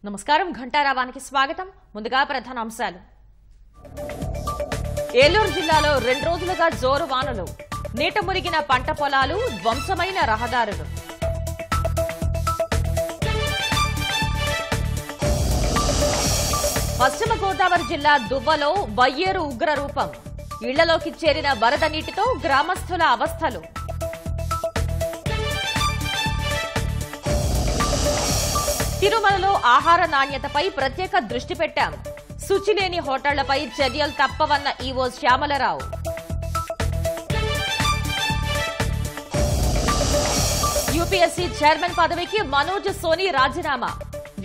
నమస్కారం ఘంటారావానికి స్వాగతం. ముందుగా ప్రధాన అంశాలు. ఏలూరు జిల్లాలో 2 రోజులుగా జోరు వానలు, నీట మునిగిన పంట పొలాలు, ధ్వంసమైన రహదారులు. పశ్చిమ గోదావరి జిల్లా దువ్వలో వయ్యేరు ఉగ్ర రూపం, ఇళ్లలోకి చేరిన వరద నీటితో గ్రామస్తుల అవస్థలు. తిరుమలలో ఆహార నాణ్యతపై ప్రత్యేక దృష్టి పెట్టాం, శుచిలేని హోటళ్లపై చర్యలు తప్పవన్న ఈవో శ్యామలరావు. యూపీఎస్సీ చైర్మన్ పదవికి మనోజ్ సోని రాజీనామా,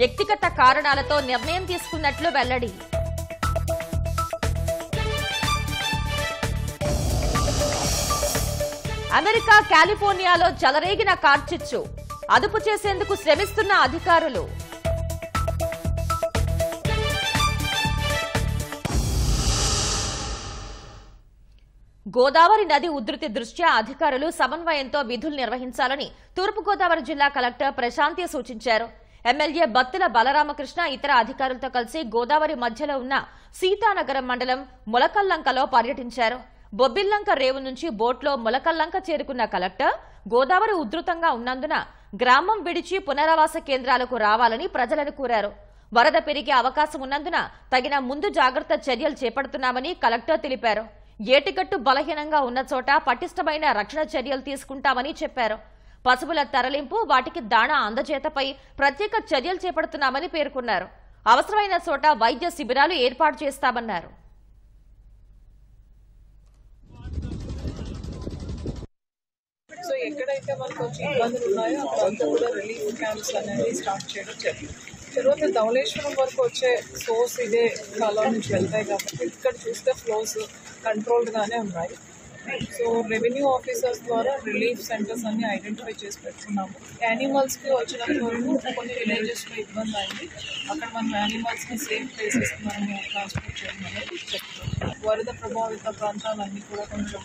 వ్యక్తిగత కారణాలతో నిర్ణయం తీసుకున్నట్లు వెల్లడి. అమెరికా కాలిఫోర్నియాలో చెలరేగిన కార్చిచ్చు, అదుపు చేసేందుకు శ్రమిస్తున్న అధికారులు. గోదావరి నది ఉధృతి దృష్ట్యా అధికారులు సమన్వయంతో విధులు నిర్వహించాలని తూర్పుగోదావరి జిల్లా కలెక్టర్ ప్రశాంతి సూచించారు. ఎమ్మెల్యే బత్తుల బలరామకృష్ణ ఇతర అధికారులతో కలిసి గోదావరి మధ్యలో ఉన్న సీతానగరం మండలం ములకల్లంకలో పర్యటించారు. బొబ్బిల్లంక రేవు నుంచి బోట్లో ములకల్లంక చేరుకున్న కలెక్టర్ గోదావరి ఉధృతంగా ఉన్నందున గ్రామం విడిచి పునరావాస కేంద్రాలకు రావాలని ప్రజలను కోరారు. వరద పెరిగే అవకాశం ఉన్నందున తగిన ముందు జాగ్రత్త చర్యలు చేపడుతున్నామని కలెక్టర్ తెలిపారు. ఏటిగట్టు బలహీనంగా ఉన్న చోట పటిష్టమైన రక్షణ చర్యలు తీసుకుంటామని చెప్పారు. పశువుల తరలింపు, వాటికి దాణా అందజేతపై ప్రత్యేక చర్యలు చేపడుతున్నామని పేర్కొన్నారు. అవసరమైన చోట వైద్య శిబిరాలు ఏర్పాటు చేస్తామన్నారు. సో ఎక్కడైతే మనకు వచ్చి ఇబ్బందులు ఉన్నాయో అక్కడంతా కూడా రిలీఫ్ క్యాంప్స్ అనేది స్టార్ట్ చేయడం జరిగింది. తర్వాత ధవళేశ్వరం వరకు వచ్చే సోర్స్ ఇదే కాలం నుంచి వెళ్తాయి కాబట్టి ఇక్కడ చూస్తే ఫ్లోస్ కంట్రోల్డ్గానే ఉన్నాయి. సో రెవెన్యూ ఆఫీసర్స్ ద్వారా రిలీఫ్ సెంటర్స్ అన్ని ఐడెంటిఫై చేసి పెట్టుకున్నాము. యానిమల్స్కి వచ్చినంత వరకు కొన్ని విలేజెస్లో ఇబ్బంది అయింది, అక్కడ మనం యానిమల్స్ని సేఫ్ ప్లేసెస్కి మనము ట్రాన్స్పోర్ట్ చేయడం అనేది చెప్తున్నాం. వరద ప్రభావిత ప్రాంతాలన్నీ కూడా కొంచెం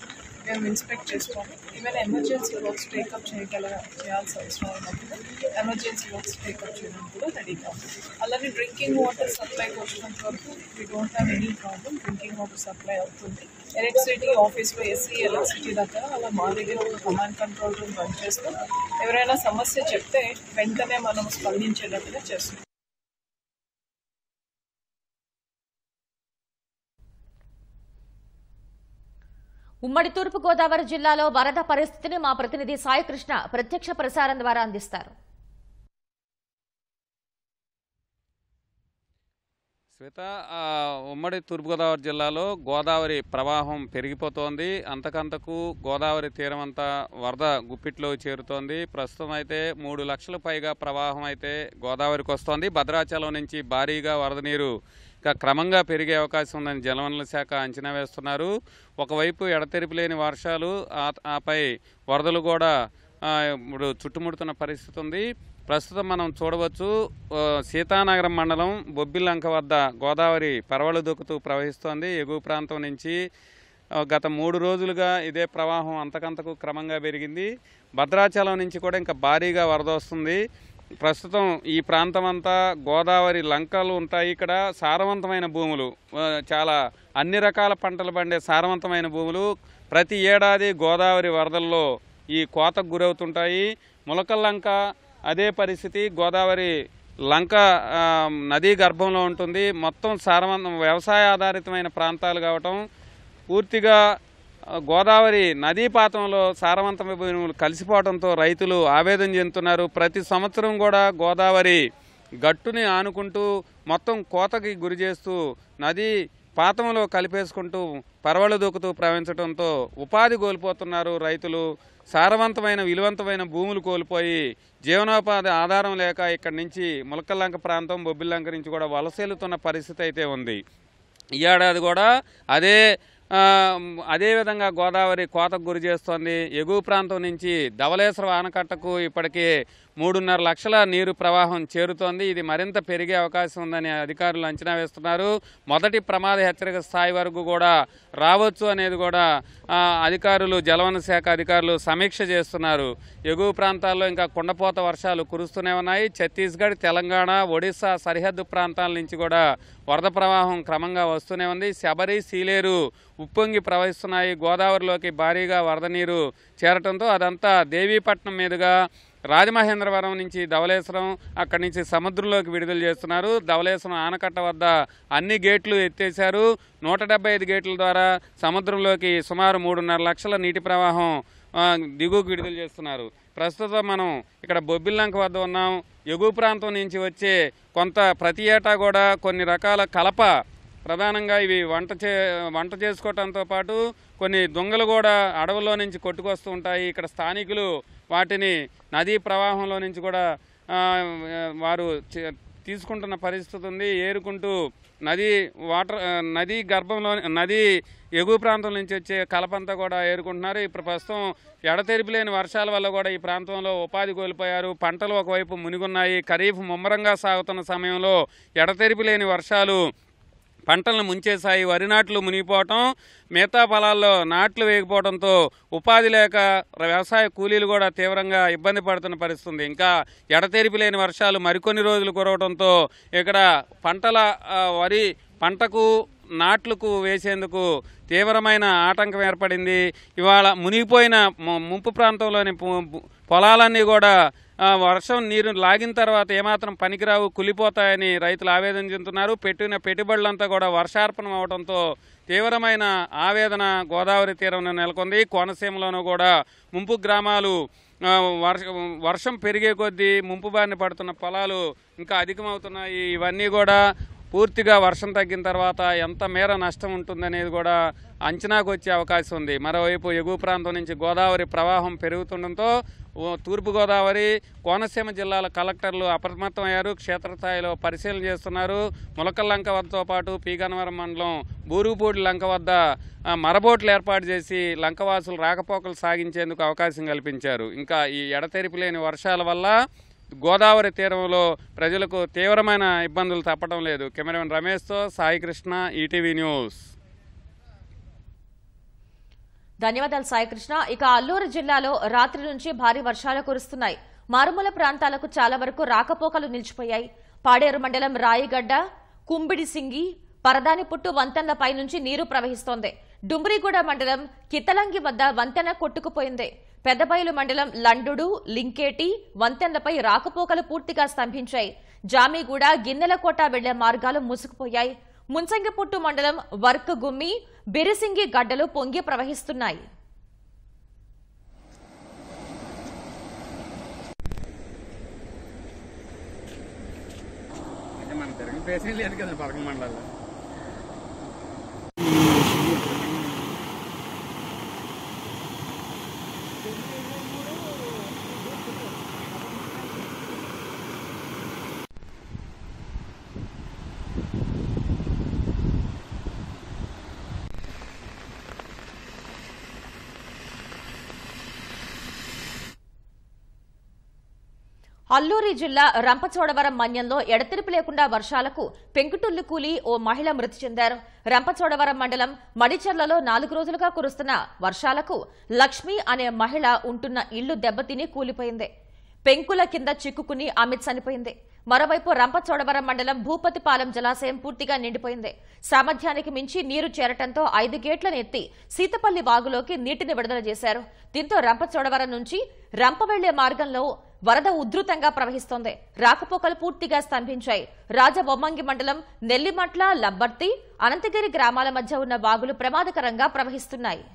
మేము ఇన్స్పెక్ట్ చేసుకోవాలి. ఈవెన్ ఎమర్జెన్సీ వర్క్స్ టేకప్ చేయాల్సి అవసరం అయినప్పుడు ఎమర్జెన్సీ వర్క్స్ టేకప్ చేయడం కూడా రెడీగా ఉంది. అలానే డ్రింకింగ్ వాటర్ సప్లైకి వచ్చినంత వరకు we don't have any problem. Drinking water supply అవుతుంది. ఎలక్ట్రిసిటీ ఆఫీస్లో ఎస్సీ ఎలక్ట్రిసిటీ దగ్గర అలా మా దగ్గర ఒక కమాండ్ కంట్రోల్ రూమ్ రన్ చేస్తూ ఎవరైనా సమస్య చెప్తే వెంటనే మనం స్పందించేటట్టుగా చేస్తున్నాం. ఉమ్మడి తూర్పు గోదావరి జిల్లాలో వరద పరిస్థితిని మా ప్రతినిధి సాయికృష్ణ ప్రత్యక్ష ప్రసారం ద్వారా అందిస్తారు. శ్వేత, ఉమ్మడి తూర్పుగోదావరి జిల్లాలో గోదావరి ప్రవాహం పెరిగిపోతోంది. అంతకంతకు గోదావరి తీరం అంతా వరద గుప్పిట్లో చేరుతోంది. ప్రస్తుతం అయితే 3 లక్షల పైగా ప్రవాహం అయితే గోదావరికి వస్తోంది. భద్రాచలం నుంచి భారీగా వరద నీరు క్రమంగా పెరిగే అవకాశం ఉందని జలవనరుల శాఖ అంచనా వేస్తున్నారు. ఒకవైపు ఎడతెరిపి లేని వర్షాలు, ఆపై వరదలు కూడా ఇప్పుడు చుట్టుముడుతున్న పరిస్థితి ఉంది. ప్రస్తుతం మనం చూడవచ్చు, సీతానగరం మండలం బొబ్బిల్లంక వద్ద గోదావరి పరవళ్ళు దూకుతూ ప్రవహిస్తోంది. ఎగువ ప్రాంతం నుంచి గత 3 రోజులుగా ఇదే ప్రవాహం అంతకంతకు క్రమంగా పెరిగింది. భద్రాచలం నుంచి కూడా ఇంకా భారీగా వరద వస్తుంది. ప్రస్తుతం ఈ ప్రాంతం అంతా గోదావరి లంకలు ఉంటాయి. ఇక్కడ సారవంతమైన భూములు, చాలా అన్ని రకాల పంటలు పండే సారవంతమైన భూములు. ప్రతి ఏడాది గోదావరి వరదల్లో ఈ కోతకు గురవుతుంటాయి. ములకల్లంక అదే పరిస్థితి. గోదావరి లంక నదీ గర్భంలో ఉంటుంది. మొత్తం సారవంతం వ్యవసాయ ఆధారితమైన ప్రాంతాలు కావటం, పూర్తిగా గోదావరి నదీపాతంలో సారవంతమైన భూములు కలిసిపోవడంతో రైతులు ఆవేదన చెందుతున్నారు. ప్రతి సంవత్సరం కూడా గోదావరి గట్టుని ఆనుకుంటూ మొత్తం కోతకి గురి చేస్తూ నదీ పాతంలో కలిపేసుకుంటూ పరవళ్ళు దూకుతూ ప్రవహించడంతో ఉపాధి కోల్పోతున్నారు రైతులు. సారవంతమైన విలువంతమైన భూములు కోల్పోయి జీవనోపాధి ఆధారం లేక ఇక్కడి నుంచి ములకల్లంక ప్రాంతం, బొబ్బిల్లంక నుంచి కూడా వలసెలుతున్న పరిస్థితి అయితే ఉంది. ఈ ఏడాది కూడా అదే అదేవిధంగా గోదావరి కోతకు గురి చేస్తోంది. ఎగువ ప్రాంతం నుంచి ధవళేశ్వరం ఆనకట్టకు ఇప్పటికే 3.5 లక్షల నీరు ప్రవాహం చేరుతోంది. ఇది మరింత పెరిగే అవకాశం ఉందని అధికారులు అంచనా వేస్తున్నారు. మొదటి ప్రమాద హెచ్చరిక స్థాయి వరకు కూడా రావచ్చు అనేది కూడా అధికారులు, జలవనరుల శాఖ అధికారులు సమీక్ష చేస్తున్నారు. ఎగువ ప్రాంతాల్లో ఇంకా కుండపోత వర్షాలు కురుస్తూనే ఉన్నాయి. ఛత్తీస్గఢ్, తెలంగాణ, ఒడిశా సరిహద్దు ప్రాంతాల నుంచి కూడా వరద ప్రవాహం క్రమంగా వస్తూనే ఉంది. శబరి, సీలేరు ఉప్పొంగి ప్రవహిస్తున్నాయి. గోదావరిలోకి భారీగా వరద నీరు చేరటంతో అదంతా దేవీపట్నం మీదుగా రాజమహేంద్రవరం నుంచి ధవళేశ్వరం, అక్కడి నుంచి సముద్రంలోకి విడుదల చేస్తున్నారు. ధవళేశ్వరం ఆనకట్ట వద్ద అన్ని గేట్లు ఎత్తేశారు. 175 గేట్ల ద్వారా సముద్రంలోకి సుమారు 3.5 లక్షల నీటి ప్రవాహం దిగువకు విడుదల చేస్తున్నారు. ప్రస్తుతం మనం ఇక్కడ బొబ్బిల్లంక వద్ద ఉన్నాం. ఎగువ ప్రాంతం నుంచి వచ్చే కొంత ప్రతి ఏటా కూడా కొన్ని రకాల కలప, ప్రధానంగా ఇవి వంట చేసుకోవడంతో పాటు కొన్ని దొంగలు కూడా అడవుల్లో నుంచి కొట్టుకొస్తూ ఉంటాయి. ఇక్కడ స్థానికులు వాటిని నదీ ప్రవాహంలో నుంచి కూడా వారు తీసుకుంటున్న పరిస్థితి ఉంది. ఏరుకుంటూ నదీ గర్భంలో నదీ ఎగువ ప్రాంతం నుంచి వచ్చే కలపంతా కూడా ఏరుకుంటున్నారు. ఇప్పుడు ప్రస్తుతం ఎడతెరిపి లేని వర్షాల వల్ల కూడా ఈ ప్రాంతంలో ఉపాధి కోల్పోయారు. పంటలు ఒకవైపు మునిగున్నాయి. ఖరీఫ్ ముమ్మరంగా సాగుతున్న సమయంలో ఎడతెరిపి లేని వర్షాలు పంటలను ముంచేశాయి. వరి నాట్లు మునిగిపోవటం, మిగతా పొలాల్లో నాట్లు వేయకపోవడంతో ఉపాధి లేక వ్యవసాయ కూలీలు కూడా తీవ్రంగా ఇబ్బంది పడుతున్న పరిస్థితి. ఇంకా ఎడతెరిపి లేని వర్షాలు మరికొన్ని రోజులు కురవడంతో ఇక్కడ వరి పంటకు నాట్లకు వేసేందుకు తీవ్రమైన ఆటంకం ఏర్పడింది. ఇవాళ మునిగిపోయిన ముంపు ప్రాంతంలోని పొలాలన్నీ కూడా వర్షం నీరు లాగిన తర్వాత ఏమాత్రం పనికిరావు, కులిపోతాయని రైతులు ఆవేదన చెందుతున్నారు. పెట్టిన పెట్టుబడులంతా కూడా వర్షార్పణం అవడంతో తీవ్రమైన ఆవేదన గోదావరి తీరంలో నెలకొంది. కోనసీమలోనూ కూడా ముంపు గ్రామాలు వర్షం పెరిగే కొద్దీ ముంపు బారిన పడుతున్న పొలాలు ఇంకా అధికమవుతున్నాయి. ఇవన్నీ కూడా పూర్తిగా వర్షం తగ్గిన తర్వాత ఎంత మేర నష్టం ఉంటుందనేది కూడా అంచనాకు వచ్చే అవకాశం ఉంది. మరోవైపు ఎగువ ప్రాంతం నుంచి గోదావరి ప్రవాహం పెరుగుతుండటంతో తూర్పుగోదావరి, కోనసీమ జిల్లాల కలెక్టర్లు అప్రమత్తమయ్యారు. క్షేత్రస్థాయిలో పరిశీలన చేస్తున్నారు. ములకల్లంక వద్దతో పాటు పీగన్నవరం మండలం బూరుగుపూడి లంక వద్ద మరబోట్లు ఏర్పాటు చేసి లంకవాసులు రాకపోకలు సాగించేందుకు అవకాశం కల్పించారు. ఇంకా ఈ ఎడతెరిపి లేని వర్షాల వల్ల గోదావరి తీరంలో ప్రజలకు తీవ్రమైన ఇబ్బందులు తప్పడం లేదు. కెమెరామెన్ రమేష్తో సాయికృష్ణ, ఈటీవీ న్యూస్. ధన్యవాదాలు సాయికృష్ణ. ఇక అల్లూరు జిల్లాలో రాత్రి నుంచి భారీ వర్షాలు కురుస్తున్నాయి. మారుమూల ప్రాంతాలకు చాలా వరకు రాకపోకలు నిలిచిపోయాయి. పాడేరు మండలం రాయిగడ్డ, కుంబిడిసింగి, పరదానిపుట్టు వంతెనలపై నుంచి నీరు ప్రవహిస్తోంది. డుమ్రిగూడ మండలం కితలంగి వద్ద వంతెన కొట్టుకుపోయింది. పెద్దబయలు మండలం లండుడు, లింకేటి వంతెనలపై రాకపోకలు పూర్తిగా స్తంభించాయి. జామీగూడ, గిన్నెలకోట వెళ్లే మార్గాలు మూసుకుపోయాయి. ముంచంగిపుట్టు మండలం వర్క్ గుమ్మి, బిరిసింగి గడ్డలు పొంగి ప్రవహిస్తున్నాయి. అల్లూరి జిల్లా రంపచోడవరం మన్యంలో ఎడతెరిపి లేకుండా వర్షాలకు పెంకుటుల్లి కూలి ఓ మహిళ మృతి చెందారు. రంపచోడవరం మండలం మడిచెర్లలో 4 రోజులుగా కురుస్తున్న వర్షాలకు లక్ష్మి అనే మహిళ ఉంటున్న ఇల్లు దెబ్బతిని కూలిపోయింది. పెంకుల కింద చిక్కుకుని ఆమె చనిపోయింది. మరోవైపు రంపచోడవరం మండలం భూపతిపాలెం జలాశయం పూర్తిగా నిండిపోయింది. సామర్థ్యానికి మించి నీరు చేరటంతో 5 గేట్లను ఎత్తి సీతపల్లి వాగులోకి నీటిని విడుదల చేశారు. దీంతో రంపచోడవరం నుంచి రంప వెళ్లే మార్గంలో వరద ఉధృతంగా ప్రవహిస్తోంది. రాకపోకలు పూర్తిగా స్తంభించాయి. రాజబొమ్మంగి మండలం నెల్లిమట్ల, లబ్బర్తి, అనంతగిరి గ్రామాల మధ్య ఉన్న వాగులు ప్రమాదకరంగా ప్రవహిస్తున్నాయి.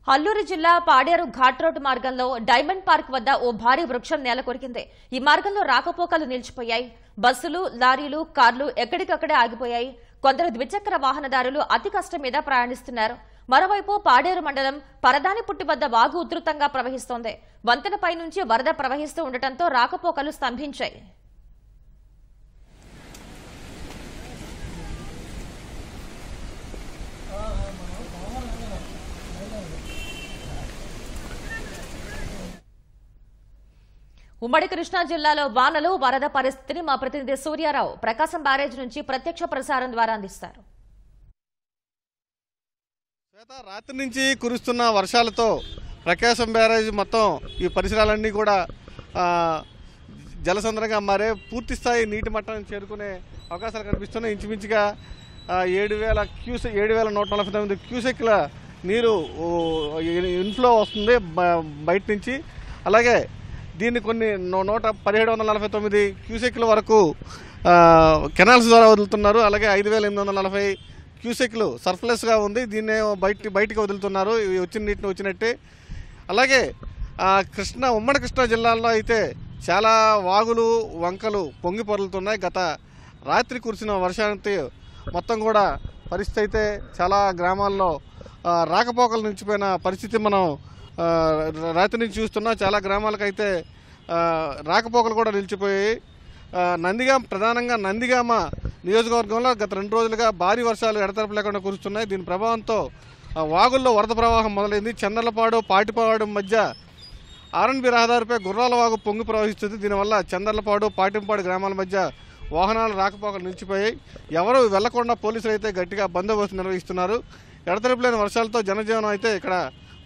అల్లూరు జిల్లా పాడేరు ఘాట్ రోడ్డు మార్గంలో డైమండ్ పార్క్ వద్ద ఓ భారీ వృక్షం నేల కొరికింది. ఈ మార్గంలో రాకపోకలు నిలిచిపోయాయి. బస్సులు, లారీలు, కార్లు ఎక్కడికక్కడే ఆగిపోయాయి. కొందరు ద్విచక్ర వాహనదారులు అతి కష్టం మీద ప్రయాణిస్తున్నారు. మరోవైపు పాడేరు మండలం పరదానిపుట్టి వద్ద వాగు ఉధృతంగా ప్రవహిస్తోంది. వంతెనపై నుంచి వరద ప్రవహిస్తూ ఉండటంతో రాకపోకలు స్తంభించాయి. ఉమ్మడి కృష్ణా జిల్లాలో వానలు, వరద పరిస్థితిని మా ప్రతినిధి సూర్యారావు ప్రకాశం బ్యారేజ్ నుంచి ప్రత్యక్ష ప్రసారం ద్వారా అందిస్తారు. రాత్రి నుంచి కురుస్తున్న వర్షాలతో ప్రకాశం బ్యారేజ్ మొత్తం ఈ పరిసరాలన్నీ కూడా జలసంద్రంగా మారే పూర్తి స్థాయి నీటి మట్టాన్ని చేరుకునే అవకాశాలు కనిపిస్తున్నాయి. ఇంచుమించుగా 7,149 క్యూసెక్ల నీరు ఇన్ఫ్లో వస్తుంది బయట నుంచి. అలాగే దీన్ని కొన్ని 1,749 క్యూసెక్ల వరకు కెనాల్స్ ద్వారా వదులుతున్నారు. అలాగే 5,840 క్యూసెక్లు సర్ప్లస్గా ఉంది. దీన్నే బయటికి వదులుతున్నారు. ఇవి వచ్చిన నీటిని వచ్చినట్టే. అలాగే ఉమ్మడి కృష్ణా జిల్లాలో అయితే చాలా వాగులు, వంకలు పొంగి పొరలుతున్నాయి. గత రాత్రి కురిసిన వర్షానికి మొత్తం కూడా పరిస్థితి అయితే చాలా గ్రామాల్లో రాకపోకలు నిలిచిపోయిన పరిస్థితి మనం రాత్రి నుంచి చూస్తున్నా. చాలా గ్రామాలకైతే రాకపోకలు కూడా నిలిచిపోయాయి. ప్రధానంగా నందిగామ నియోజకవర్గంలో గత 2 రోజులుగా భారీ వర్షాలు ఎడతెరపు లేకుండా కురుస్తున్నాయి. దీని ప్రభావంతో వాగుల్లో వరద ప్రవాహం మొదలైంది. చందర్లపాడు, పాటిపాడు మధ్య ఆర్ఎన్బి రహదారిపై గుర్రాల వాగు పొంగి ప్రవహిస్తుంది. దీనివల్ల చందర్లపాడు, పాటింపాడు గ్రామాల మధ్య వాహనాలు రాకపోకలు నిలిచిపోయాయి. ఎవరు వెళ్లకుండా పోలీసులు అయితే గట్టిగా బందోబస్తు నిర్వహిస్తున్నారు. ఎడతెరపు లేని వర్షాలతో జనజీవనం అయితే ఇక్కడ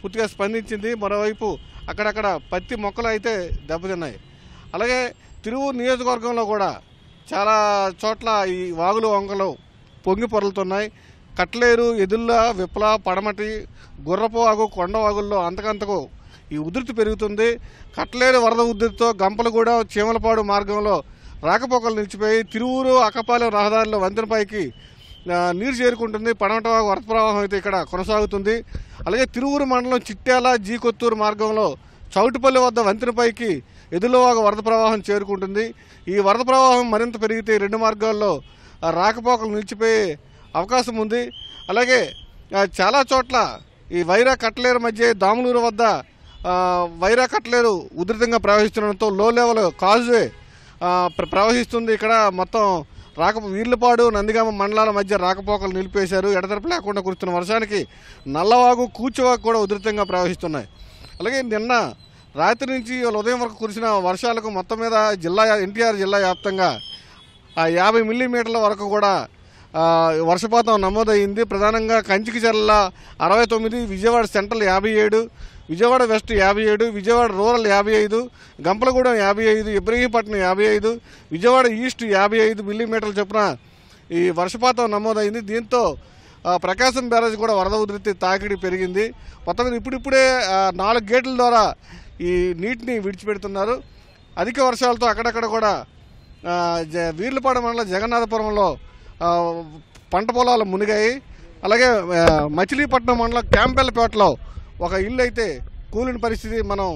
పూర్తిగా స్పందించింది. మరోవైపు అక్కడక్కడ పత్తి మొక్కలు అయితే దెబ్బతిన్నాయి. అలాగే తిరువూరు నియోజకవర్గంలో కూడా చాలా చోట్ల ఈ వాగులు, వంకలు పొంగి పొరలుతున్నాయి. కట్లేరు, ఎదుళ్ళ, విప్ల, పడమటి, గుర్రపు వాగు, కొండవాగుల్లో అంతకంతకు ఈ ఉధృతి పెరుగుతుంది. కట్లేరు వరద ఉధృతితో గంపలగూడ, చీమలపాడు మార్గంలో రాకపోకలు నిలిచిపోయి తిరువూరు, అక్కపాలెం రహదారిలో వంతెనపైకి నీరు చేరుకుంటుంది. పడమట వాగు వరద ప్రవాహం అయితే ఇక్కడ కొనసాగుతుంది. అలాగే తిరువూరు మండలం చిట్యాల, జీకొత్తూరు మార్గంలో చౌటిపల్లి వద్ద వంతెనపైకి ఎదులవాగు వరద ప్రవాహం చేరుకుంటుంది. ఈ వరద ప్రవాహం మరింత పెరిగితే 2 మార్గాల్లో రాకపోకలు నిలిచిపోయే అవకాశం ఉంది. అలాగే చాలా చోట్ల ఈ వైరా కట్లేరు మధ్య దాములూరు వద్ద వైరా కట్లేరు ఉధృతంగా ప్రవహిస్తుండటంతో లో లెవెల్ కాజ్వే ప్రవహిస్తుంది. ఇక్కడ మొత్తం వీర్లపాడు, నందిగామ మండలాల మధ్య రాకపోకలు నిలిపేశారు. ఎడతెరపు లేకుండా కురుస్తున్న వర్షానికి నల్లవాగు, కూచువాగు కూడా ఉధృతంగా ప్రవహిస్తున్నాయి. అలాగే నిన్న రాత్రి నుంచి ఉదయం వరకు కురిసిన వర్షాలకు మొత్తం మీద ఎన్టీఆర్ జిల్లా వ్యాప్తంగా 50 మిల్లీమీటర్ల వరకు కూడా వర్షపాతం నమోదైంది. ప్రధానంగా Kanchikacherla 69, Vijayawada central 57, Vijayawada west 57, Vijayawada rural 55, Gampalagudem 55, Ibrahimpatnam 55, Vijayawada east 55 మిల్లీమీటర్ల చొప్పున ఈ వర్షపాతం నమోదైంది. దీంతో ప్రకాశం బ్యారేజ్ కూడా వరద ఉధృతి తాకిడి పెరిగింది. మొత్తం ఇప్పుడిప్పుడే 4 గేట్ల ద్వారా ఈ నీటిని విడిచిపెడుతున్నారు. అధిక వర్షాలతో అక్కడక్కడ కూడా వీర్లపాడు మండలం జగన్నాథపురంలో పంట పొలాలు మునిగాయి. అలాగే మచిలీపట్నం మండలం క్యాంపెల్పేటలో ఒక ఇల్లు అయితే కూలిన పరిస్థితి మనం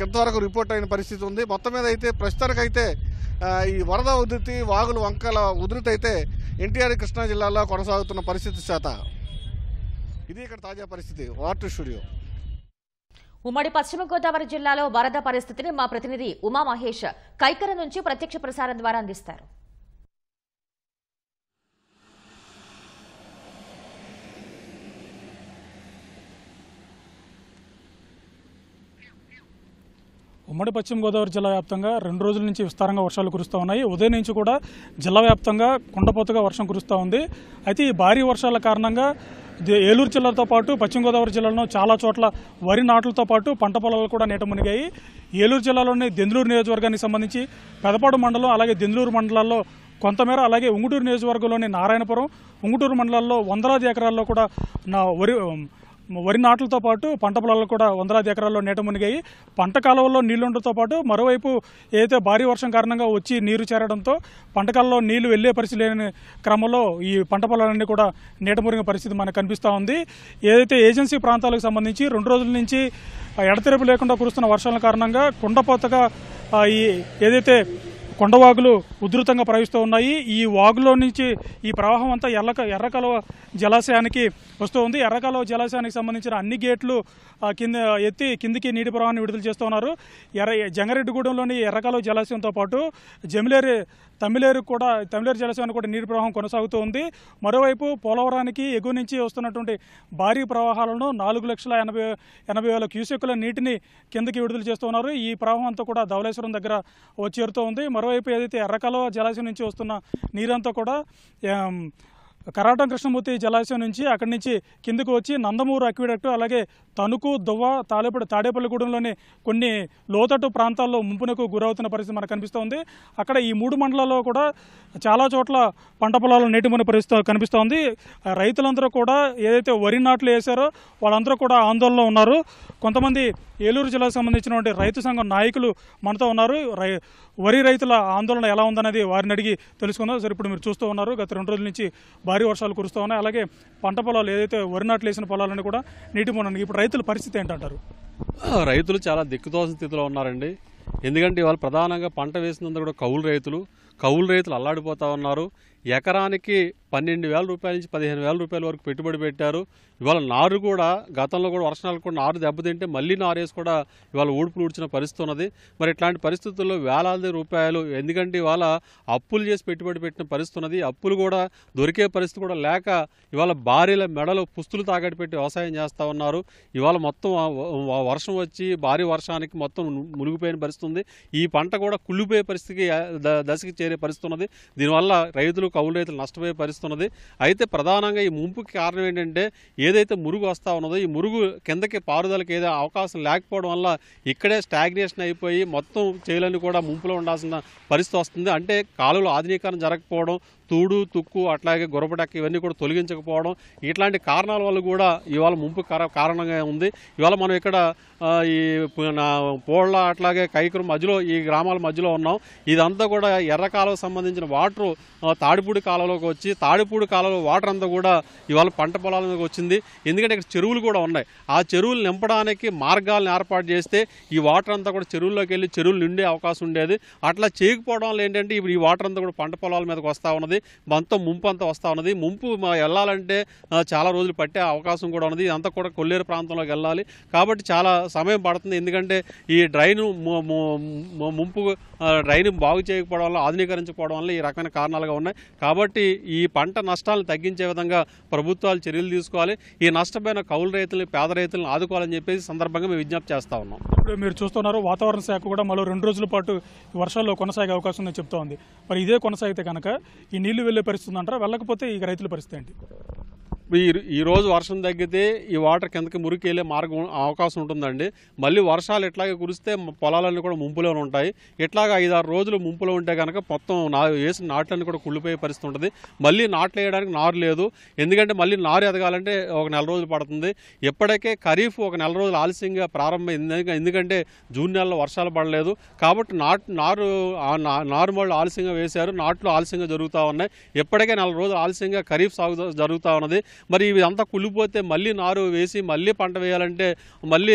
ఇంతవరకు రిపోర్ట్ అయిన పరిస్థితి ఉంది. మొత్తం మీద అయితే ప్రస్తుతానికైతే ఈ వరద ఉధృతి, వాగులు, వంకల ఉధృతి అయితే ఎన్టీఆర్ కృష్ణా జిల్లాలో కొనసాగుతున్న పరిస్థితి చేత ఇది ఇక్కడ తాజా పరిస్థితి. Water studio. ఉమ్మడి పశ్చిమ గోదావరి జిల్లాలో వరద పరిస్థితిని మా ప్రతినిధి ఉమా మహేష్ కైకర నుంచి ప్రత్యక్ష ప్రసారం ద్వారా అందిస్తారు. ఉమ్మడి పశ్చిమ గోదావరి జిల్లా వ్యాప్తంగా 2 రోజుల నుంచి విస్తారంగా వర్షాలు కురుస్తూ ఉన్నాయి. ఉదయం నుంచి కూడా జిల్లా వ్యాప్తంగా కుండపోతగా వర్షం కురుస్తూ ఉంది. అయితే ఈ భారీ వర్షాల కారణంగా ఏలూరు జిల్లాతో పాటు పశ్చిమ గోదావరి జిల్లాలో చాలా చోట్ల వరి నాట్లతో పాటు పంట పొలాలు కూడా నీట మునిగాయి. ఏలూరు జిల్లాలోని దెందులూరు నియోజకవర్గానికి సంబంధించి పెదపాడు మండలం, అలాగే దెందులూరు మండలాల్లో కొంతమేర, అలాగే ఉంగుటూరు నియోజకవర్గంలోని నారాయణపురం, ఉంగుటూరు మండలాల్లో వందలాది ఎకరాల్లో కూడా వరి వరి నాట్లతో పాటు పంట పొలాలు కూడా వందలాది ఎకరాల్లో నీట మునిగాయి. పంట కాలువల్లో నీళ్లుండటంతో పాటు మరోవైపు ఏదైతే భారీ వర్షం కారణంగా వచ్చి నీరు చేరడంతో పంట కాలంలో నీళ్లు వెళ్లే పరిస్థితి లేని క్రమంలో ఈ పంట పొలాలన్నీ కూడా నీట మునిగిన పరిస్థితి మనకు కనిపిస్తూ ఉంది. ఏదైతే ఏజెన్సీ ప్రాంతాలకు సంబంధించి 2 రోజుల నుంచి ఎడతెరపు లేకుండా కురుస్తున్న వర్షాల కారణంగా కుండపోతగా ఈ ఏదైతే కొండవాగులు ఉధృతంగా ప్రవహిస్తూ ఉన్నాయి. ఈ వాగులో నుంచి ఈ ప్రవాహం అంతా ఎర్రకాలువ జలాశయానికి వస్తూ ఉంది. ఎర్రకాలువ జలాశయానికి సంబంధించిన అన్ని గేట్లు కిందికి నీటి ప్రవాహాన్ని విడుదల చేస్తూ ఉన్నారు. జంగారెడ్డిగూడెంలోని ఎర్రకాలువ జలాశయంతో పాటు తమిళేరు జలాశయానికి కూడా నీటి ప్రవాహం కొనసాగుతూ ఉంది. మరోవైపు పోలవరానికి ఎగువ నుంచి వస్తున్నటువంటి భారీ ప్రవాహాలను 4,80,000 క్యూసెక్కుల నీటిని కిందకి విడుదల చేస్తున్నారు. ఈ ప్రవాహం అంతా కూడా ధవళేశ్వరం దగ్గర చేరుతూ ఉంది. మరోవైపు ఏదైతే ఎర్రకాలువ జలాశయం నుంచి వస్తున్న నీరంతా కూడా కరాటం కృష్ణమూర్తి జలాశయం నుంచి అక్కడి నుంచి కిందకు వచ్చి నందమూరు అక్విడక్టు, అలాగే తణుకు, దువ్వ, తాడేపల్లిగూడెంలోని కొన్ని లోతట్టు ప్రాంతాల్లో ముంపునకు గురవుతున్న పరిస్థితి మనకు కనిపిస్తోంది. అక్కడ ఈ 3 మండలాల్లో కూడా చాలా చోట్ల పంట పొలాలు నీటి మునిగిన పరిస్థితి కనిపిస్తోంది. రైతులందరూ కూడా ఏదైతే వరి నాట్లు వేశారో వాళ్ళందరూ కూడా ఆందోళనలో ఉన్నారు. కొంతమంది ఏలూరు జిల్లాకు సంబంధించినటువంటి రైతు సంఘం నాయకులు మనతో ఉన్నారు. వరి రైతుల ఆందోళన ఎలా ఉందనేది వారిని అడిగి తెలుసుకుందాం. సరే, ఇప్పుడు మీరు చూస్తూ ఉన్నారు, గత 2 రోజుల నుంచి భారీ వర్షాలు కురుస్తూ ఉన్నాయి. అలాగే పంట పొలాలు ఏదైతే వరి నాట్లు వేసిన పొలాలన్నీ కూడా నీటి మునిగి, ఇప్పుడు రైతుల పరిస్థితి ఏంటంటారు? రైతులు చాలా దిక్కుతోసిన స్థితిలో ఉన్నారండి. ఎందుకంటే ఇవాళ ప్రధానంగా పంట వేసినందుకు కూడా కౌలు రైతులు అల్లాడిపోతా ఉన్నారు. ఎకరానికి 12,000 రూపాయల నుంచి 15,000 రూపాయల వరకు పెట్టుబడి పెట్టారు. ఇవాళ నారు కూడా గతంలో కూడా వర్షాలు కూడా నారు దెబ్బతింటే మళ్ళీ నారు వేసి కూడా ఇవాళ ఊడ్పులు ఊడ్చిన పరిస్థితి ఉన్నది. మరి ఇట్లాంటి పరిస్థితుల్లో వేలాది రూపాయలు, ఎందుకంటే ఇవాళ అప్పులు చేసి పెట్టుబడి పెట్టిన పరిస్థితి ఉన్నది. అప్పులు కూడా దొరికే పరిస్థితి కూడా లేక ఇవాళ భారీల మెడలో పుస్తులు తాగడి పెట్టి వ్యవసాయం చేస్తూ ఉన్నారు. ఇవాళ మొత్తం వర్షం వచ్చి భారీ వర్షానికి మొత్తం మునిగిపోయిన పరిస్థితి ఉంది. ఈ పంట కూడా కుళ్ళిపోయే పరిస్థితికి దశకి చేరే పరిస్థితి ఉన్నది. దీనివల్ల రైతులు, కౌలు రైతులు నష్టపోయే పరిస్థితి ఉన్నది. అయితే ప్రధానంగా ఈ ముంపుకి కారణం ఏంటంటే ఏదైతే మురుగు వస్తూ ఉన్నదో ఈ మురుగు కిందకి పారుదలకి ఏదో అవకాశం లేకపోవడం వల్ల ఇక్కడే స్టాగ్నేషన్ అయిపోయి మొత్తం చేలన్నీ కూడా ముంపులో ఉండాల్సిన పరిస్థితి వస్తుంది. అంటే కాలువలు ఆధునీకరణ జరగకపోవడం, తూడు, తుక్కు, అట్లాగే గొరబడక్క ఇవన్నీ కూడా తొలగించకపోవడం, ఇట్లాంటి కారణాల వల్ల కూడా ఇవాళ ముంపు కారణంగా ఉంది. ఇవాళ మనం ఇక్కడ ఈ పోళ్ళ అట్లాగే కైకరు మధ్యలో ఈ గ్రామాల మధ్యలో ఉన్నాం. ఇదంతా కూడా ఎర్ర కాలువకు సంబంధించిన వాటర్ తాడిపూడి కాలువలోకి వచ్చి తాడిపూడి కాలువలో వాటర్ అంతా కూడా ఇవాళ పంట పొలాల మీదకి వచ్చింది. ఎందుకంటే ఇక్కడ చెరువులు కూడా ఉన్నాయి. ఆ చెరువులు నింపడానికి మార్గాలను ఏర్పాటు చేస్తే ఈ వాటర్ అంతా కూడా చెరువుల్లోకి వెళ్ళి చెరువులు నిండే అవకాశం ఉండేది. అట్లా చేయకపోవడం వల్ల ఏంటంటే ఇప్పుడు ఈ వాటర్ అంతా కూడా పంట పొలాల మీదకి వస్తూ ఉన్నది. మొత్తం ముంపు అంతా వస్తూ ఉన్నది. ముంపు వెళ్ళాలంటే చాలా రోజులు పట్టే అవకాశం కూడా ఉన్నది. ఇదంతా కూడా కొల్లేరు ప్రాంతంలోకి వెళ్ళాలి కాబట్టి చాలా సమయం పడుతుంది. ఎందుకంటే ఈ ముంపు డ్రైన్ బాగు చేయకపోవడం వల్ల, ఆధునీకరించకపోవడం వల్ల ఈ రకమైన కారణాలుగా ఉన్నాయి. కాబట్టి ఈ పంట నష్టాలను తగ్గించే విధంగా ప్రభుత్వాలు చర్యలు తీసుకోవాలి. ఈ నష్టపోయిన కౌలు రైతుల్ని, పేద రైతులను ఆదుకోవాలని చెప్పేసి సందర్భంగా మేము విజ్ఞప్తి చేస్తా ఉన్నాం. ఇప్పుడు మీరు చూస్తున్నారు, వాతావరణ శాఖ కూడా మరో 2 రోజుల పాటు వర్షాల్లో కొనసాగే అవకాశం ఉందని చెప్తా ఉంది. మరి ఇదే కొనసాగితే కనుక ఈ నీళ్లు వెళ్లే పరిస్థితి అంటారా? వెళ్ళకపోతే ఈ రైతుల పరిస్థితి ఏంటి? ఈ రోజు వర్షం తగ్గితే ఈ వాటర్ కిందకి మురికి వెళ్ళే మార్గం అవకాశం ఉంటుందండి. మళ్ళీ వర్షాలు ఎట్లాగే కురిస్తే పొలాలన్నీ కూడా ముంపులోనే ఉంటాయి. ఇట్లాగా 5-6 రోజులు ముంపులో ఉంటే కనుక మొత్తం వేసిన నాట్లన్నీ కూడా కుళ్ళిపోయే పరిస్థితి ఉంటుంది. మళ్ళీ నాట్లు వేయడానికి నారు లేదు. ఎందుకంటే మళ్ళీ నారు ఎదగాలంటే 1 నెల రోజులు పడుతుంది. ఎప్పటికే ఖరీఫ్ 1 నెల రోజులు ఆలస్యంగా ప్రారంభమైంది. ఎందుకంటే జూన్ నెలలో వర్షాలు పడలేదు కాబట్టి నారుమళ్ళు ఆలస్యంగా వేశారు. నాట్లు ఆలస్యంగా జరుగుతూ ఉన్నాయి. ఎప్పటికే 4 రోజులు ఆలస్యంగా ఖరీఫ్ సాగు జరుగుతూ ఉన్నది. మరి ఇవి అంతా కుళ్ళిపోతే మళ్ళీ నారు వేసి మళ్ళీ పంట వేయాలంటే మళ్ళీ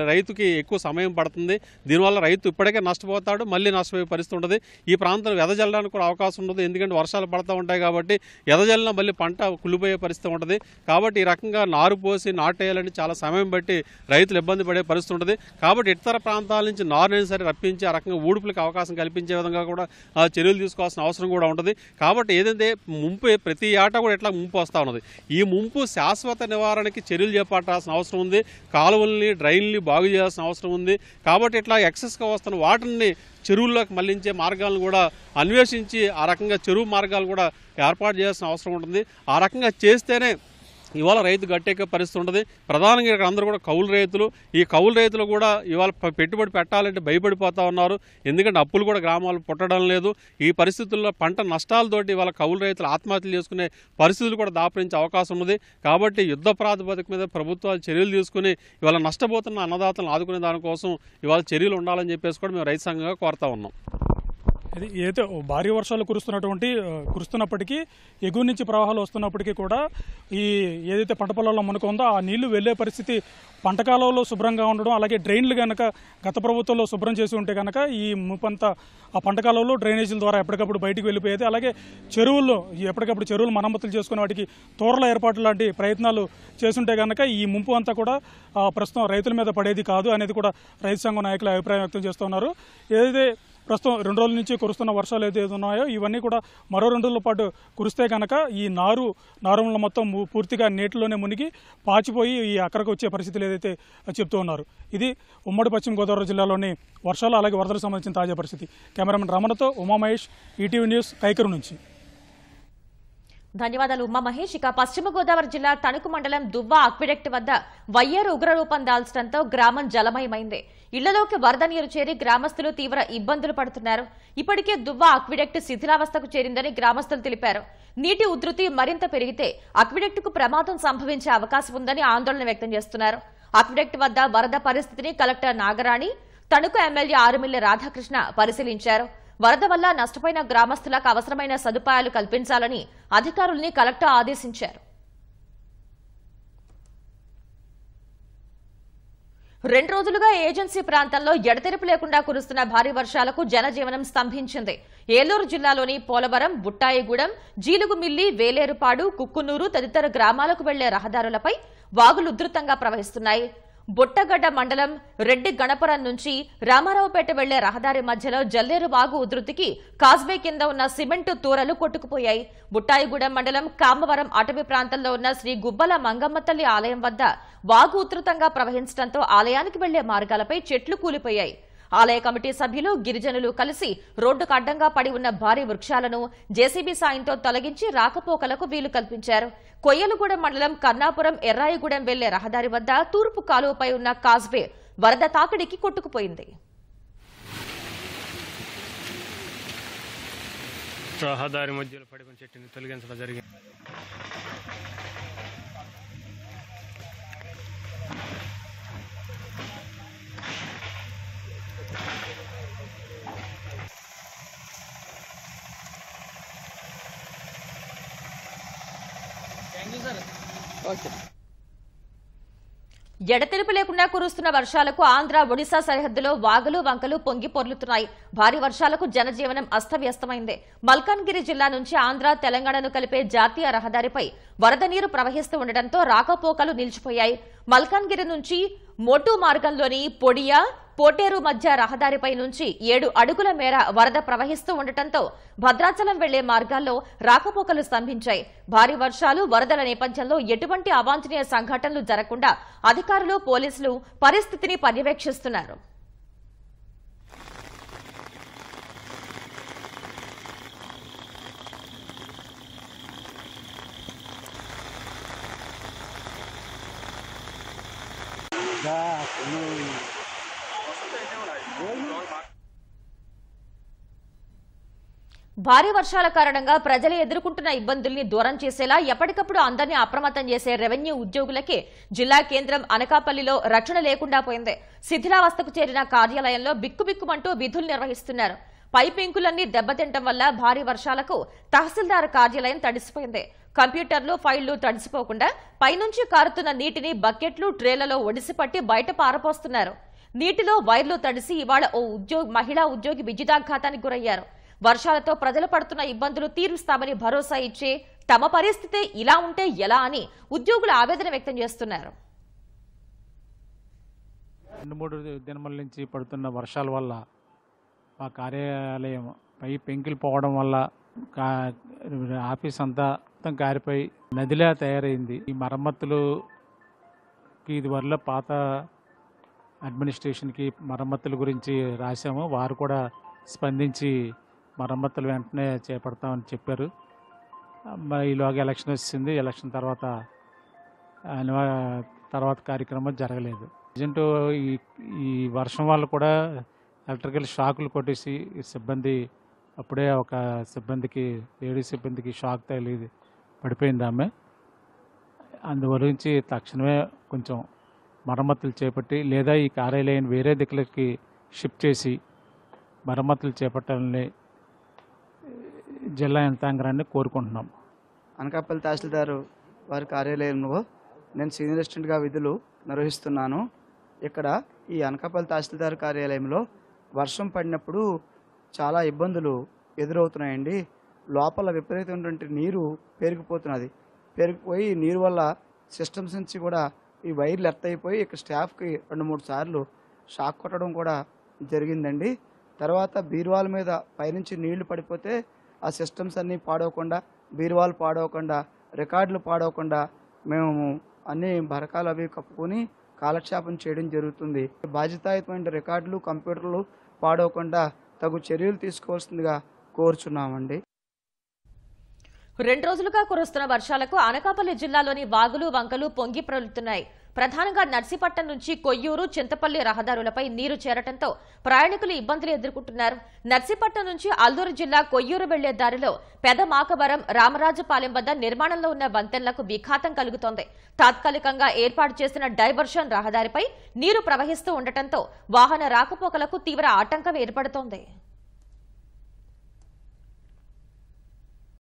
రైతుకి ఎక్కువ సమయం పడుతుంది. దీనివల్ల రైతు ఇప్పటికే నష్టపోతాడు, మళ్ళీ నష్టపోయే పరిస్థితి ఉంటుంది. ఈ ప్రాంతంలో ఎదజల్లడానికి కూడా అవకాశం ఉండదు. ఎందుకంటే వర్షాలు పడుతూ ఉంటాయి కాబట్టి ఎదజల్లిన మళ్ళీ పంట కుళ్ళిపోయే పరిస్థితి ఉంటుంది. కాబట్టి ఈ రకంగా నారు పోసి నాటేయాలంటే చాలా సమయం బట్టి రైతులు ఇబ్బంది పడే పరిస్థితి ఉంటుంది. కాబట్టి ఇతర ప్రాంతాల నుంచి నారునైనా సరే రప్పించి ఆ రకంగా ఊడుపులకు అవకాశం కల్పించే విధంగా కూడా చర్యలు తీసుకోవాల్సిన అవసరం కూడా ఉంటుంది. కాబట్టి ఏదైతే ముంపు ప్రతి ఏటా కూడా ఇట్లా ముంపు వస్తూ ఉన్నది. ఈ ముంపు శాశ్వత నివారణకి చర్యలు చేపట్టాల్సిన అవసరం ఉంది. కాలువల్ని, డ్రైన్లు బాగు చేయాల్సిన అవసరం ఉంది. కాబట్టి ఇట్లా ఎక్సెస్గా వస్తున్న వాటర్ని చెరువుల్లోకి మళ్లించే మార్గాలను కూడా అన్వేషించి ఆ రకంగా చెరువు మార్గాలు కూడా ఏర్పాటు చేయాల్సిన అవసరం ఉంటుంది. ఆ రకంగా చేస్తేనే ఇవాళ రైతు గట్టెక్కే పరిస్థితి ఉంటుంది. ప్రధానంగా ఇక్కడ అందరూ కూడా కౌలు రైతులు. ఈ కౌలు రైతులు కూడా ఇవాళ పెట్టుబడి పెట్టాలంటే భయపడిపోతూ ఉన్నారు. ఎందుకంటే అప్పులు కూడా గ్రామాలు పుట్టడం లేదు. ఈ పరిస్థితుల్లో పంట నష్టాలతోటి ఇవాళ కౌలు రైతులు ఆత్మహత్యలు చేసుకునే పరిస్థితులు కూడా దాపరించే అవకాశం ఉంది. కాబట్టి యుద్ధ ప్రాతిపదిక మీద ప్రభుత్వాలు చర్యలు తీసుకుని ఇవాళ నష్టపోతున్న అన్నదాతలను ఆదుకునే దానికోసం ఇవాళ చర్యలు ఉండాలని చెప్పేసి కూడా మేము రైతు సంఘంగా కోరుతా ఉన్నాం. ఇది ఏదైతే భారీ వర్షాలు కురుస్తున్నప్పటికీ ఎగువ నుంచి ప్రవాహాలు వస్తున్నప్పటికీ కూడా ఈ ఏదైతే పంట పొలాల్లో మునక ఉందో ఆ నీళ్లు వెళ్లే పరిస్థితి పంట కాలంలో శుభ్రంగా ఉండడం, అలాగే డ్రైన్లు కనుక గత ప్రభుత్వంలో శుభ్రం చేసి ఉంటే కనుక ఈ ముప్పంతా ఆ పంట కాలంలో డ్రైనేజీల ద్వారా ఎప్పటికప్పుడు బయటికి వెళ్ళిపోయేది. అలాగే చెరువుల్లో ఎప్పటికప్పుడు చెరువులు మరమ్మతులు చేసుకుని వాటికి తోరల ఏర్పాటు లాంటి ప్రయత్నాలు చేస్తుంటే కనుక ఈ ముంపు అంతా కూడా ప్రస్తుతం రైతుల మీద పడేది కాదు అనేది కూడా రైతు సంఘం నాయకులు అభిప్రాయం వ్యక్తం చేస్తున్నారు. ఏదైతే ప్రస్తుతం 2 రోజుల నుంచి కురుస్తున్న వర్షాలు ఏదైతే ఉన్నాయో ఇవన్నీ కూడా మరో 2 రోజుల పాటు కురిస్తే కనుక ఈ నారుమల మొత్తం పూర్తిగా నీటిలోనే మునిగి పాచిపోయి ఈ అక్కడికి వచ్చే పరిస్థితులు ఏదైతే చెప్తూ ఉన్నారు. ఇది ఉమ్మడి పశ్చిమ గోదావరి జిల్లాలోని వర్షాలు అలాగే వరదలకు సంబంధించిన తాజా పరిస్థితి. కెమెరామెన్ రమణతో ఉమామహేష్, ఈటీవీ న్యూస్, కైకరు నుంచి. ధన్యవాదాలు ఉమామహేష్. ఇక పశ్చిమ గోదావరి జిల్లా తణుకు మండలం దువ్వ అక్విడక్ట్ వద్ద వయ్యేరు ఉగ్రరూపం దాల్చడంతో గ్రామం జలమయమైంది. ఇళ్లలోకి వరద నీరు చేరి గ్రామస్తులు తీవ్ర ఇబ్బందులు పడుతున్నారు. ఇప్పటికే దువ్వ అక్విడక్ట్ శిథిలావస్థకు చేరిందని గ్రామస్తులు తెలిపారు. నీటి ఉధృతి మరింత పెరిగితే అక్విడక్ట్కు ప్రమాదం సంభవించే అవకాశం ఉందని ఆందోళన వ్యక్తం చేస్తున్నారు. అక్విడక్ట్ వద్ద వరద పరిస్థితిని కలెక్టర్ నాగరాణి, తణుకు ఎమ్మెల్యే ఆరుమిల్లి రాధాకృష్ణ పరిశీలించారు. వరద వల్ల నష్టపోయిన గ్రామస్తులకు అవసరమైన సదుపాయాలు కల్పించాలని అధికారుల్ని కలెక్టర్ ఆదేశించారు. 2 రోజులుగా ఏజెన్సీ ప్రాంతంలో ఎడతెరిపి లేకుండా కురుస్తున్న భారీ వర్షాలకు జనజీవనం స్తంభించింది. ఏలూరు జిల్లాలోని పోలవరం, బుట్టాయిగూడెం, జీలుగుమిల్లి, వేలేరుపాడు, కుక్కునూరు తదితర గ్రామాలకు వెళ్లే రహదారులపై వాగులు ఉధృతంగా ప్రవహిస్తున్నాయి. బుట్టగడ్డ మండలం రెడ్డి గణపురం నుంచి రామారావుపేట వెళ్లే రహదారి మధ్యలో జల్లేరు వాగు ఉధృతికి కాజ్వే కింద ఉన్న సిమెంటు తూరలు కొట్టుకుపోయాయి. బుట్టాయిగూడెం మండలం కామవరం అటవీ ప్రాంతంలో ఉన్న శ్రీ గుబ్బల మంగమ్మ తల్లి ఆలయం వద్ద వాగు ఉధృతంగా ప్రవహించడంతో ఆలయానికి వెళ్లే మార్గాలపై చెట్లు కూలిపోయాయి. ఆలయ కమిటీ సభ్యులు, గిరిజనులు కలిసి రోడ్డుకు అడ్డంగా పడి ఉన్న భారీ వృక్షాలను జేసీబీ సాయంతో తొలగించి రాకపోకలకు వీలు కల్పించారు. కొయ్యలగూడెం మండలం కన్నాపురం, ఎర్రాయిగూడెం వెళ్లే రహదారి వద్ద తూర్పు కాలువపై ఉన్న కాజ్వే వరద తాకిడికి కొట్టుకుపోయింది. రహదారి మధ్యలో పడిపోయిన చెట్టుని తొలగించడం జరిగింది. ఎడతెరిపి లేకుండా కురుస్తున్న వర్షాలకు ఆంధ్ర, ఒడిశా సరిహద్దులో వాగులు, వంకలు పొంగి పొర్లుతున్నాయి. భారీ వర్షాలకు జనజీవనం అస్తవ్యస్తమైంది. మల్కాన్గిరి జిల్లా నుంచి ఆంధ్ర, తెలంగాణను కలిపే జాతీయ రహదారిపై వరద నీరు ప్రవహిస్తూ ఉండటంతో రాకపోకలు నిలిచిపోయాయి. మల్కాన్గిరి నుంచి మోటు మార్గంలోని పొడియా, పోటేరు మధ్య రహదారిపై నుంచి 7 అడుగుల మేర వరద ప్రవహిస్తూ ఉండటంతో భద్రాచలం వెళ్లే మార్గాల్లో రాకపోకలు స్తంభించాయి. భారీ వర్షాలు, వరదల నేపథ్యంలో ఎటువంటి అవాంఛనీయ సంఘటనలు జరగకుండా అధికారులు, పోలీసులు పరిస్థితిని పర్యవేక్షిస్తున్నారు. భారీ వర్షాల కారణంగా ప్రజలు ఎదుర్కొంటున్న ఇబ్బందుల్ని దూరం చేసేలా ఎప్పటికప్పుడు అందరినీ అప్రమత్తం చేసే రెవెన్యూ ఉద్యోగులకే జిల్లా కేంద్రం అనకాపల్లిలో రక్షణ లేకుండా పోయింది. శిథిలావస్థకు చేరిన కార్యాలయంలో బిక్కుబిక్కుమంటూ విధులు నిర్వహిస్తున్నారు. పై పెంకులన్నీ దెబ్బతింటం వల్ల భారీ వర్షాలకు తహసీల్దార్ కార్యాలయం తడిసిపోయింది. కంప్యూటర్లు, ఫైళ్లు తడిసిపోకుండా పైనుంచి కారుతున్న నీటిని బకెట్లు, ట్రేలలో ఒడిసిపట్టి బయట పారపోస్తున్నారు. నీటిలో వైర్లు తడిసి ఇవాళ ఓ మహిళా ఉద్యోగి విద్యుదాఘాతానికి గురయ్యారు. వర్షాలతో ప్రజలు పడుతున్న ఇబ్బందులు తీరుస్తామని భరోసా ఇచ్చే తమ పరిస్థితి ఇలా ఉంటే ఎలా అని ఉద్యోగులు ఆవేదన వ్యక్తం చేస్తున్నారు. 2-3 దినముల నుంచి పడుతున్న వర్షాల వల్ల మా కార్యాలయం పై పెంకులు పోవడం వల్ల ఆఫీస్ అంతా మొత్తం కారిపోయి నదిలా తయారైంది. ఈ మరమ్మతులుకి ఇదివల్ల పాత అడ్మినిస్ట్రేషన్కి మరమ్మతుల గురించి రాశాము. వారు కూడా స్పందించి మరమ్మతులు వెంటనే చేపడతామని చెప్పారు. ఈలోగా ఎలక్షన్ వచ్చింది. ఎలక్షన్ తర్వాత తర్వాత కార్యక్రమం జరగలేదు. ప్రజెంట్ ఈ వర్షం వల్ల కూడా ఎలక్ట్రికల్ షాకులు కొట్టేసి సిబ్బంది అప్పుడే ఒక సిబ్బందికి లేడీ సిబ్బందికి షాక్ తగిలి పడిపోయింది ఆమె. అందుగురించి తక్షణమే కొంచెం మరమ్మతులు చేపట్టి లేదా ఈ కార్యాలయాన్ని వేరే దిక్కులకి షిఫ్ట్ చేసి మరమ్మతులు చేపట్టాలని జిల్లా యంత్రాంగాన్ని కోరుకుంటున్నాం. అనకాపల్లి తహసీల్దారు వారి కార్యాలయంలో నేను సీనియర్ అసిస్టెంట్గా విధులు నిర్వహిస్తున్నాను. ఇక్కడ ఈ అనకాపల్లి తహసీల్దార్ కార్యాలయంలో వర్షం పడినప్పుడు చాలా ఇబ్బందులు ఎదురవుతున్నాయండి. లోపల విపరీతమైనటువంటి నీరు పెరిగిపోతున్నది. పెరిగిపోయి నీరు వల్ల సిస్టమ్స్ నుంచి కూడా ఈ వైర్లు ఎర్త్ అయిపోయి ఇక్కడ స్టాఫ్కి 2-3 సార్లు షాక్ కొట్టడం కూడా జరిగిందండి. తర్వాత బీరువాల మీద పైనుంచి నీళ్లు పడిపోతే ఆ సిస్టమ్స్ అన్నీ పాడవకుండా, బీరువాలు పాడవకుండా, రికార్డులు పాడవకుండా మేము అన్ని బరకాలు అవి కప్పుకొని కాలక్షేపం చేయడం జరుగుతుంది. బాధ్యతాయుతమైన రికార్డులు, కంప్యూటర్లు పాడవకుండా తగు చర్యలు తీసుకోవాల్సిందిగా కోరుచున్నామండి. 2 రోజులుగా కురుస్తున్న వర్షాలకు అనకాపల్లి జిల్లాలోని వాగులు, వంకలు పొంగి ప్రొలుతున్నాయి. ప్రధానంగా నర్సీపట్నం నుంచి కొయ్యూరు, చింతపల్లి రహదారులపై నీరు చేరటంతో ప్రయాణికులు ఇబ్బందులు ఎదుర్కొంటున్నారు. నర్సీపట్నం నుంచి అల్లూరు జిల్లా కొయ్యూరు వెళ్లే దారిలో పెదమాకవరం, రామరాజపాలెం వద్ద నిర్మాణంలో ఉన్న వంతెనలకు విఘాతం కలుగుతోంది. తాత్కాలికంగా ఏర్పాటు చేసిన డైవర్షన్ రహదారిపై నీరు ప్రవహిస్తూ ఉండటంతో వాహన రాకపోకలకు తీవ్ర ఆటంకం ఏర్పడుతోంది.